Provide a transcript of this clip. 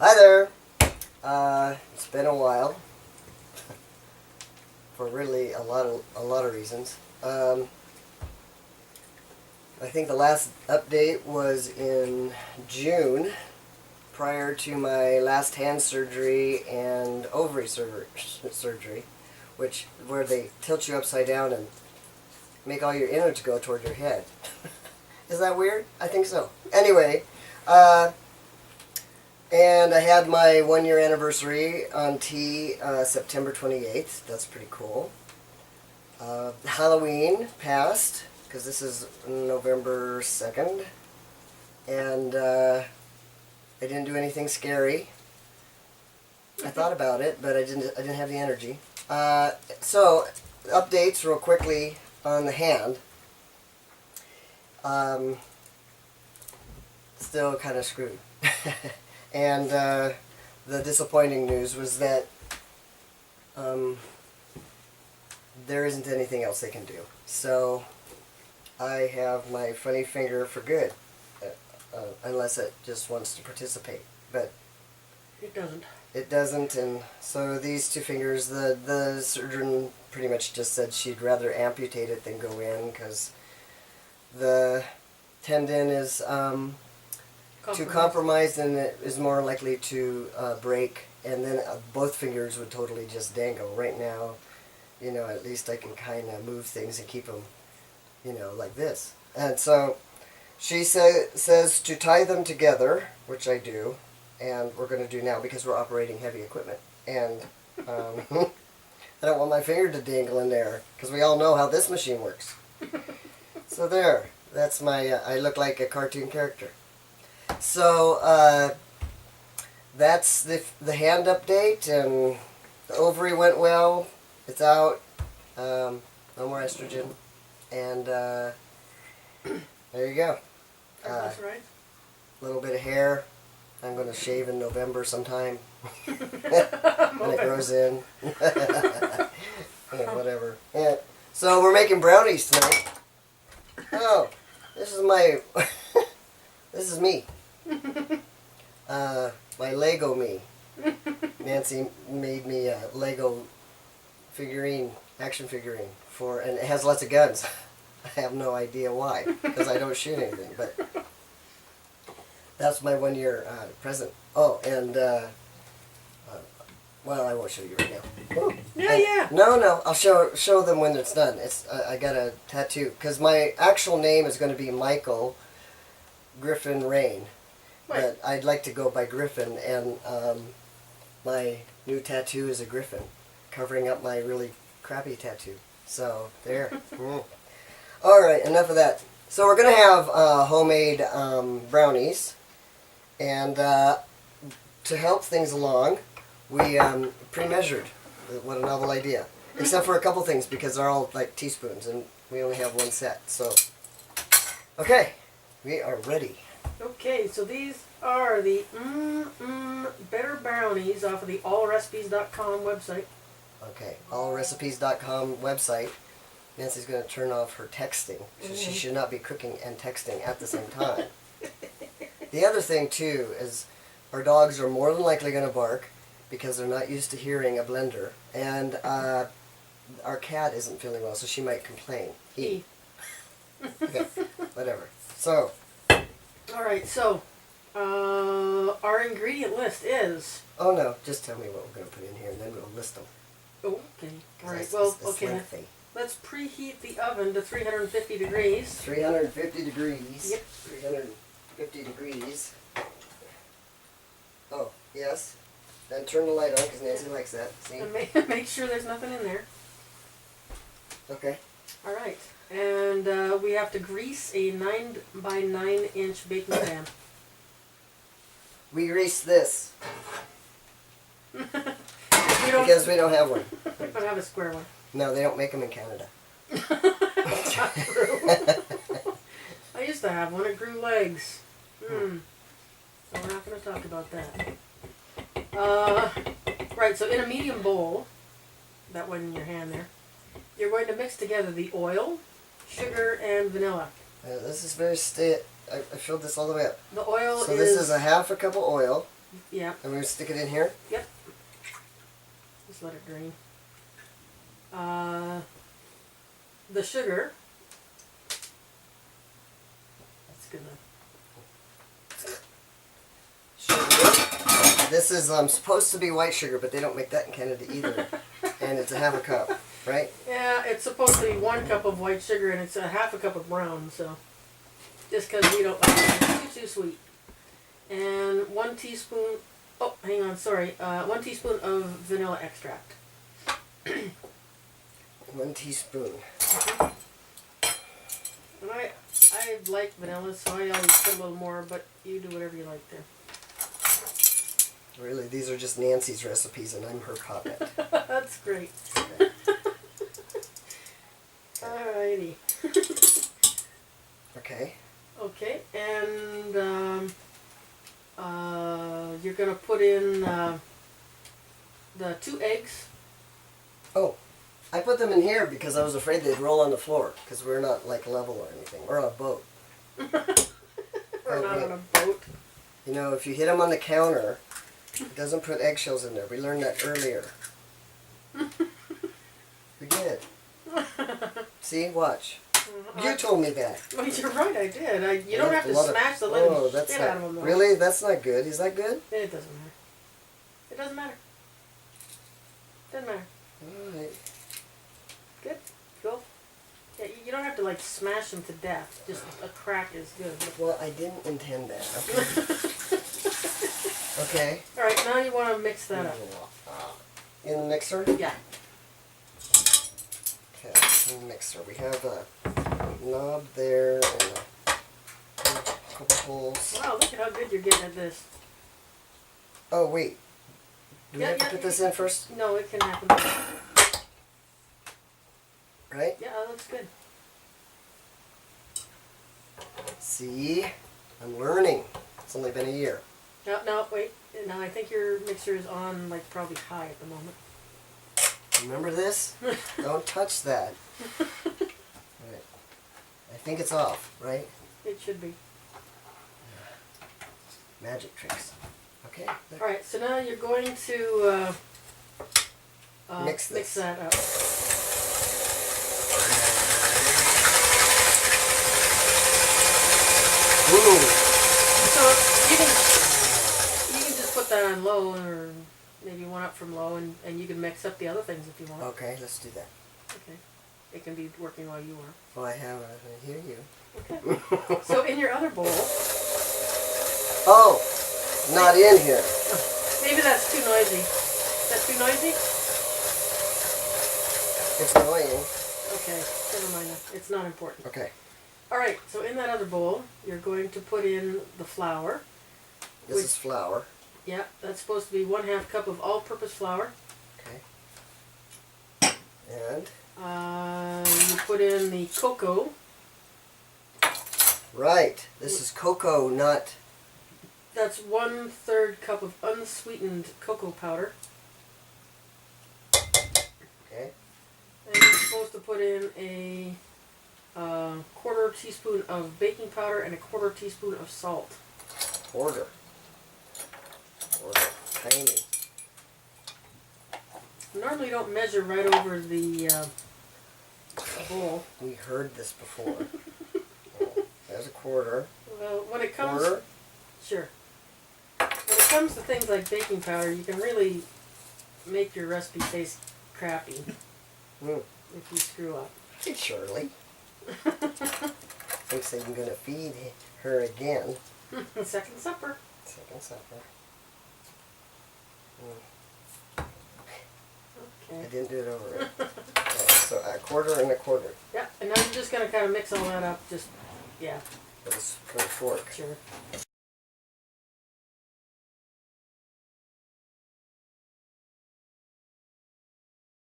Hi there. It's been a while for really a lot of reasons. I think the last update was in June, prior to my last hand surgery and ovary surgery, where they tilt you upside down and make all your innards go toward your head. Is that weird? I think so. Anyway, and I had my 1-year anniversary on September 28th. That's pretty cool. Halloween passed, because this is November 2nd. And I didn't do anything scary. I thought about it, but I didn't have the energy. So, updates real quickly on the hand. Still kind of screwed. And the disappointing news was that there isn't anything else they can do. So I have my funny finger for good, unless it just wants to participate. But it doesn't. It doesn't, and so these two fingers, the surgeon pretty much just said she'd rather amputate it than go in, because the tendon is too compromised, and it is more likely to break, and then both fingers would totally just dangle. Right now, at least I can kind of move things and keep them, like this. And so she says to tie them together, which I do, and we're going to do now because we're operating heavy equipment. And I don't want my finger to dangle in there, because we all know how this machine works. So there, that's my, I look like a cartoon character. So that's the hand update, and the ovary went well. It's out. No more estrogen, and there you go. That's right. A little bit of hair. I'm going to shave in November sometime. When it grows in. Yeah, whatever. Yeah. So we're making brownies tonight. Oh, this is my. This is me. My Lego me. Nancy made me a Lego action figurine, and it has lots of guns. I have no idea why, because I don't shoot anything, but that's my 1-year present. Oh, and, well, I won't show you right now. Ooh. Yeah. No, I'll show them when it's done. I got a tattoo, because my actual name is going to be Michael Griffin Rain. But I'd like to go by Griffin, and my new tattoo is a griffin, covering up my really crappy tattoo. So, there. Alright, enough of that. So we're going to have homemade brownies, and to help things along, we pre-measured. What a novel idea. Except for a couple things, because they're all like teaspoons, and we only have one set. So, okay, we are ready. Okay, so these are the Better Brownies off of the allrecipes.com website. Okay, allrecipes.com website. Nancy's going to turn off her texting. She should not be cooking and texting at the same time. The other thing, too, is our dogs are more than likely going to bark because they're not used to hearing a blender. And our cat isn't feeling well, so she might complain. Okay, whatever. So. Alright, so our ingredient list is... Oh, no, just tell me what we're going to put in here, and then we'll list them. Oh, okay. Alright, well, okay. Let's preheat the oven to 350 degrees. 350 degrees. Yep. 350 degrees. Oh, yes. Then turn the light on, because Nancy likes that. See? And make sure there's nothing in there. Okay. Alright. And we have to grease a 9 by 9 inch baking pan. We grease this. Because we don't have one. We don't have a square one. No, they don't make them in Canada. That's not true. I used to have one. It grew legs. So we're not going to talk about that. Right, so in a medium bowl, that one in your hand there, you're going to mix together the oil, sugar, and vanilla. This is very I filled this all the way up. The oil So this is a half a cup of oil. Yeah. I'm going to stick it in here. Yep. Just let it drain. The sugar. That's good enough. Sugar. This is supposed to be white sugar, but they don't make that in Canada either. And it's a half a cup, right? Yeah, it's supposed to be 1 cup of white sugar, and it's a half a cup of brown. So, just because we don't like it too sweet. And 1 teaspoon. Oh, hang on. Sorry. 1 teaspoon of vanilla extract. 1 teaspoon. And I like vanilla, so I always put a little more, but you do whatever you like there. Really, these are just Nancy's recipes, and I'm her puppet. That's great. Okay. Alrighty. Okay. Okay, and you're gonna put in the 2 eggs. Oh, I put them in here because I was afraid they'd roll on the floor because we're not like level or anything. We're on a boat. We're not on a boat. You know, if you hit them on the counter, it doesn't put eggshells in there. We learned that earlier. We did. See, watch. You told me that. Well, you're right, I did. You don't have to smash the living shit out of them, though. Really? That's not good. Is that good? It doesn't matter. It doesn't matter. Doesn't matter. Alright. Good. Cool. Yeah, you don't have to like smash them to death. Just a crack is good. Well, I didn't intend that. Okay. Alright, now you want to mix that up. In the mixer? Yeah. Okay, in the mixer. We have a knob there and a couple holes. Wow, look at how good you're getting at this. Oh, wait. Do we have to put this in first? No, it can happen. Right? Yeah, that looks good. See? I'm learning. It's only been a year. No, wait. No, I think your mixer is on like probably high at the moment. Remember this? Don't touch that. Right. I think it's off, right? It should be. Magic tricks. Okay. Alright, so now you're going to Mix this. that up. Ooh. So you can just put that on low, or maybe one up from low, and you can mix up the other things if you want. Okay, let's do that. Okay. It can be working while you are. Well, I hear you. Okay. So in your other bowl. Oh, not in here. Maybe that's too noisy. Is that too noisy? It's annoying. Okay, never mind that. It's not important. Okay. Alright, so in that other bowl, you're going to put in the flour. This is flour. Yeah, that's supposed to be 1/2 cup of all-purpose flour. Okay. And? You put in the cocoa. Right. This is cocoa, not... That's 1/3 cup of unsweetened cocoa powder. Okay. And you're supposed to put in a 1/4 teaspoon of baking powder and a 1/4 teaspoon of salt. Quarter. Tiny. Normally you don't measure right over the bowl. We heard this before. There's a 1/4. Well, when it comes... 1/4. Sure. When it comes to things like baking powder, you can really make your recipe taste crappy if you screw up. Hey, Shirley. Thinks that I'm going to feed her again. Second supper. Second supper. Okay. I didn't do it over it. Okay, so a 1/4 and a 1/4. Yeah, and now you're just going to kind of mix all that up. Just, yeah, With a fork. sure.